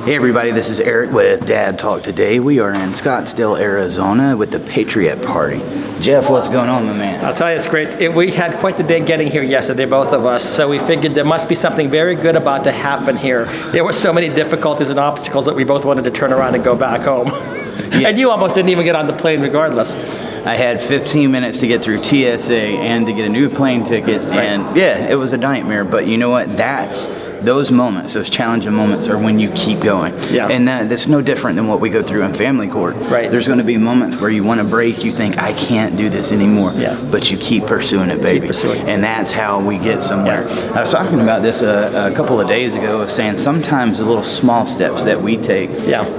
Hey everybody, this is Eric with Dad Talk Today. We are in Scottsdale, Arizona with the Patriots Party. Jeff, what's going on, my man? I'll tell you, it's great. We had quite the day getting here yesterday, both of us, so we figured there must be something very good about to happen here. There were so many difficulties and obstacles that we both wanted to turn around and go back home. Yeah. And you almost didn't even get on the plane regardless. I had 15 minutes to get through TSA and to get a new plane ticket, and yeah, it was a nightmare, but you know what? Those moments, those challenging moments are when you keep going. Yeah. And that's no different than what we go through in family court. Right. There's going to be moments where you want to break, you think, I can't do this anymore. Yeah. But you keep pursuing it, baby. Keep pursuing. And that's how we get somewhere. Yeah. I was talking about this a couple of days ago, saying sometimes the little small steps that we take,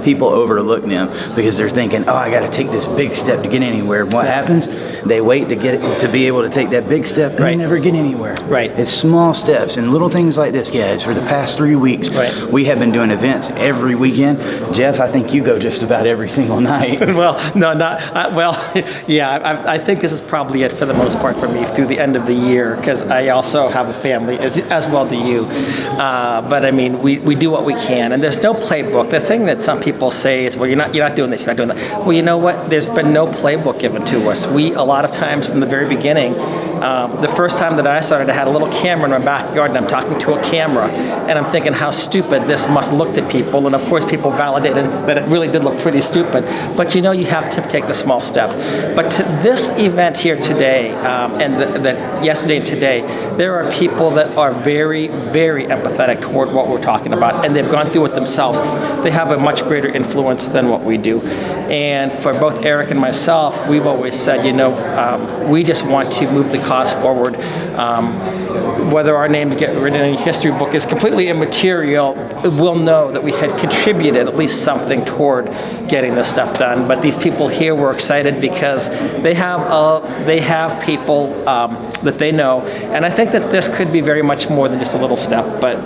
people overlook them because they're thinking, oh, I got to take this big step to get anywhere. What happens? They wait to get it, to be able to take that big step, and they never get anywhere. Right. It's small steps and little things like this, guys. For the past 3 weeks, we have been doing events every weekend. Jeff, I think you go just about every single night. Well, no, not yeah. I think this is probably it for the most part for me through the end of the year, because I also have a family, as well do you. But I mean, we do what we can, and there's no playbook. The thing that some people say is, well, you're not doing this, you're not doing that. Well, you know what? There's been no playbook given to us. A lot of times from the very beginning, the first time that I started, I had a little camera in my backyard, and I'm talking to a camera, and I'm thinking how stupid this must look to people, and of course people validated that it really did look pretty stupid. But you know, you have to take the small step. But to this event here today, and yesterday and today, there are people that are very, very empathetic toward what we're talking about, and they've gone through it themselves. They have a much greater influence than what we do. And for both Eric and myself, we've always said, you know, we just want to move the cause forward. Whether our names get written in a history book is completely immaterial. We'll know that we had contributed at least something toward getting this stuff done. But these people here were excited because they have people that they know, and I think that this could be very much more than just a little step, but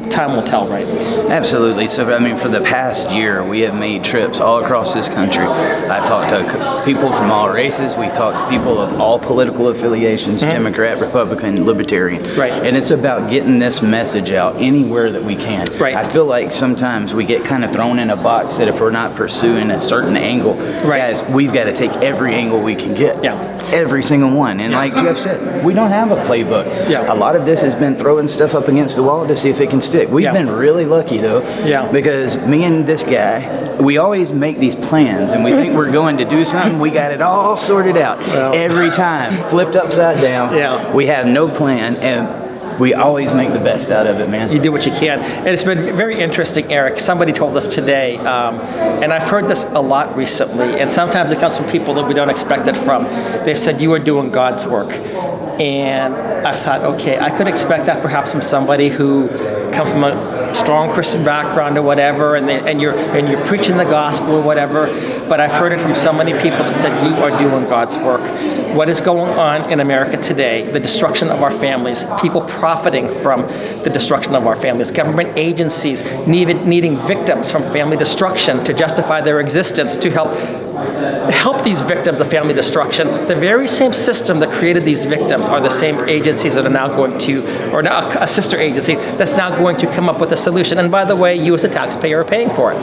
time will tell, right? Absolutely. So, I mean, for the past year, we have made trips all across this country. I've talked to people from all races. We've talked to people of all political affiliations, Democrat, Republican, Libertarian. Right. And it's about getting this message out anywhere that we can. Right. I feel like sometimes we get kind of thrown in a box that if we're not pursuing a certain angle, guys, we've got to take every angle we can get. Yeah. Every single one. And like Jeff said, we don't have a playbook. Yeah. A lot of this has been throwing stuff up against the wall to see if it can stick. We've been really lucky though, because me and this guy, we always make these plans and we think we're going to do something. We got it all sorted out every time, flipped upside down. Yeah. We have no plan, and we always make the best out of it, man. You do what you can. And it's been very interesting, Eric. Somebody told us today, and I've heard this a lot recently, and sometimes it comes from people that we don't expect it from. They've said, you are doing God's work. And I thought, okay, I could expect that perhaps from somebody who comes from a strong Christian background or whatever, and you're preaching the gospel or whatever. But I've heard it from so many people that said, you are doing God's work. What is going on in America today, the destruction of our families, people profiting from the destruction of our families, government agencies needing victims from family destruction to justify their existence, to help these victims of family destruction. The very same system that created these victims are the same agencies that are now going to, or now a sister agency that's now going to come up with a solution. And by the way, you as a taxpayer are paying for it.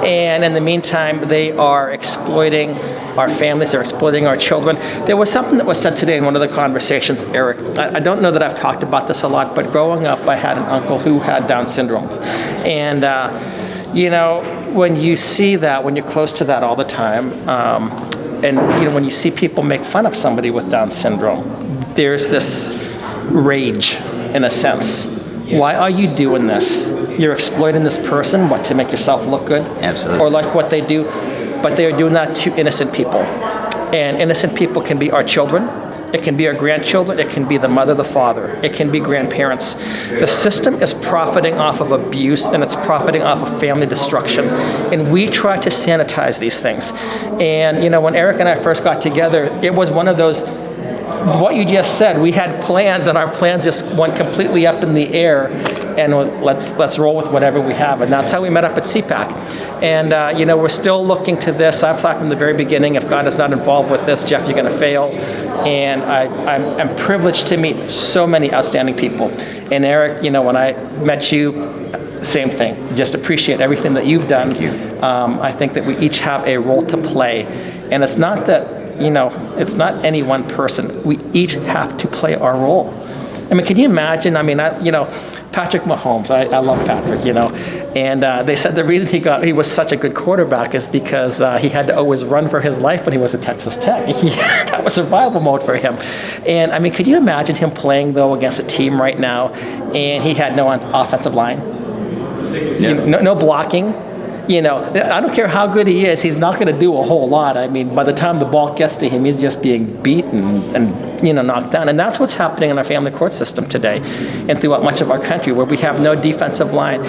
And in the meantime, they are exploiting our families, they're exploiting our children. There was something that was said today in one of the conversations, Eric. I don't know that I've talked about this a lot, but growing up, I had an uncle who had Down syndrome. And you know, when you see that, when you're close to that all the time, and you know, when you see people make fun of somebody with Down syndrome, there's this rage, in a sense. Why are you doing this? You're exploiting this person, what, to make yourself look good? Absolutely. Or like what they do, but they are doing that to innocent people. And innocent people can be our children. It can be our grandchildren, it can be the mother, the father, it can be grandparents. The system is profiting off of abuse, and it's profiting off of family destruction. And we try to sanitize these things. And you know, when Eric and I first got together, it was one of those, what you just said, we had plans, and our plans just went completely up in the air, and let's roll with whatever we have. And that's how we met up at CPAC. And you know, we're still looking to this. I've thought from the very beginning, if God is not involved with this, Jeff, you're going to fail. And I'm privileged to meet so many outstanding people. And Eric, you know, when I met you same thing. Just appreciate everything that you've done. Thank you. I think that we each have a role to play. And it's not that, it's not any one person. We each have to play our role. I mean, can you imagine? I mean, Patrick Mahomes, I love Patrick, and they said the reason he was such a good quarterback is because he had to always run for his life when he was at Texas Tech. That was survival mode for him. And I mean, could you imagine him playing though against a team right now, and he had no offensive line, no blocking? I don't care how good he is, he's not going to do a whole lot. I mean, by the time the ball gets to him, he's just being beaten and knocked down. And that's what's happening in our family court system today and throughout much of our country, where we have no defensive line.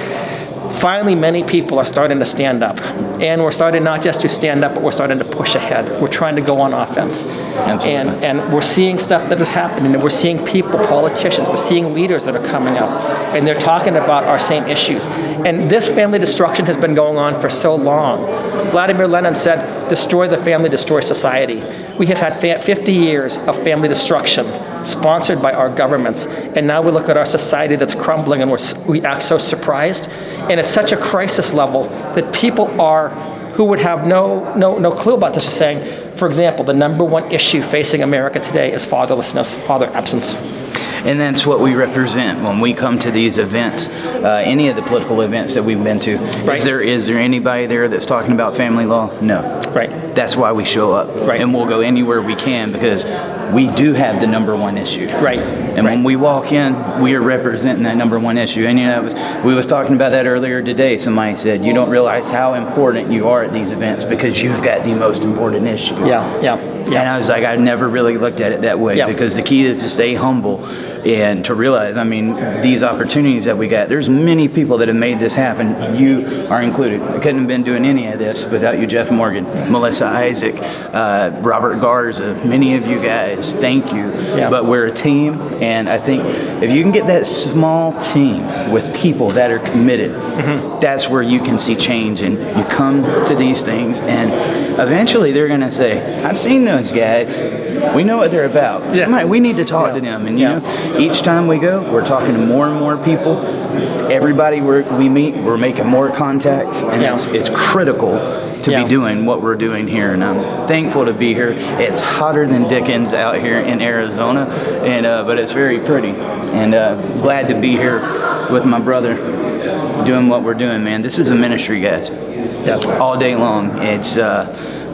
Finally, many people are starting to stand up. And we're starting not just to stand up, but we're starting to push ahead. We're trying to go on offense. Absolutely. And we're seeing stuff that is happening. And we're seeing people, politicians, we're seeing leaders that are coming up. And they're talking about our same issues. And this family destruction has been going on for so long. Vladimir Lenin said, destroy the family, destroy society. We have had 50 years of family destruction sponsored by our governments. And now we look at our society that's crumbling and we act so surprised. And it's such a crisis level that people who would have no clue about this are saying, for example, the number one issue facing America today is fatherlessness, father absence. And that's what we represent when we come to these events, any of the political events that we've been to. Right. Is there anybody there that's talking about family law? No. Right. That's why we show up. Right. And we'll go anywhere we can because we do have the number one issue. Right. And when we walk in, we are representing that number one issue. And we was talking about that earlier today. Somebody said, you don't realize how important you are at these events because you've got the most important issue. Yeah. And I was like, I never really looked at it that way because the key is to stay humble and to realize, I mean, these opportunities that we got, there's many people that have made this happen. You are included. I couldn't have been doing any of this without you, Jeff Morgan, Melissa Isaac, Robert Garza, many of you guys. Thank you. Yeah. But we're a team, and I think if you can get that small team with people that are committed, that's where you can see change. And you come to these things, and eventually they're going to say, I've seen those guys. We know what they're about. We need to talk to them. And, each time we go, we're talking to more and more people. Everybody we meet, we're making more contacts. And it's critical to be doing what we're doing here. And I'm thankful to be here. It's hotter than Dickens out here in Arizona, but it's very pretty. And glad to be here with my brother doing what we're doing, man. This is a ministry, guys. All day long. It's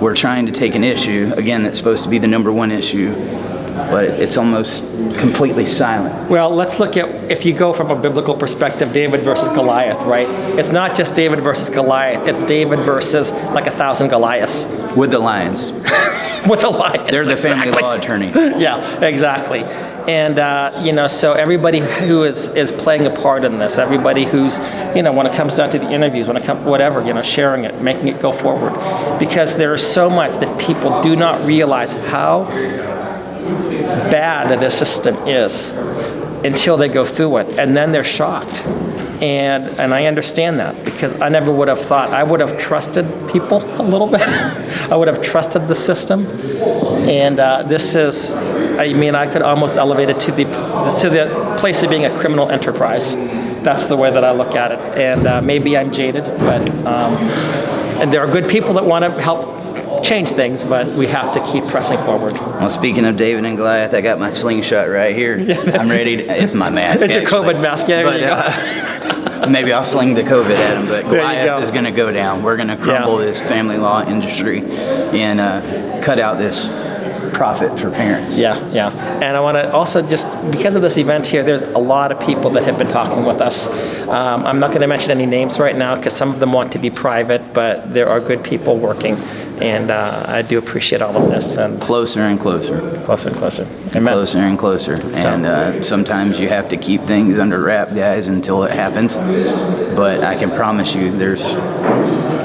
we're trying to take an issue, again, that's supposed to be the number one issue, but it's almost completely silent. Well, let's look at, if you go from a biblical perspective, David versus Goliath, right? It's not just David versus Goliath, it's David versus like 1,000 Goliaths. With the lions. With the lions. They're the family law attorneys. Yeah, exactly. And, so everybody who is playing a part in this, everybody who's, when it comes down to the interviews, sharing it, making it go forward. Because there is so much that people do not realize how bad this system is until they go through it. And then they're shocked. And I understand that because I never would have thought. I would have trusted people a little bit. I would have trusted the system. And this is, I could almost elevate it to the place of being a criminal enterprise. That's the way that I look at it. And maybe I'm jaded, but and there are good people that want to help change things, but we have to keep pressing forward. Well, speaking of David and Goliath, I got my slingshot right here. I'm ready. It's my mask. It's your COVID mask. Yeah, there you go. Maybe I'll sling the COVID at him, but Goliath is going to go down. We're going to crumble this family law industry and cut out this profit for parents. Yeah. And I want to also just, because of this event here, there's a lot of people that have been talking with us. I'm not going to mention any names right now because some of them want to be private, but there are good people working. And I do appreciate all of this. And closer and closer. Closer and closer. Amen. Closer and closer. And sometimes you have to keep things under wrap, guys, until it happens. But I can promise you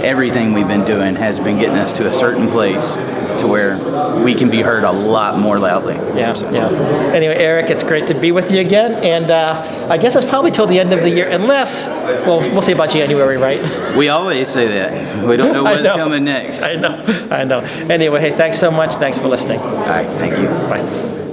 everything we've been doing has been getting us to a certain place to where we can be heard a lot more loudly. Yeah. Anyway, Eric, it's great to be with you again. And I guess it's probably till the end of the year, unless, we'll see about January, right? We always say that. We don't know what's coming next. I know. Anyway, hey, thanks so much. Thanks for listening. All right, thank you. Bye.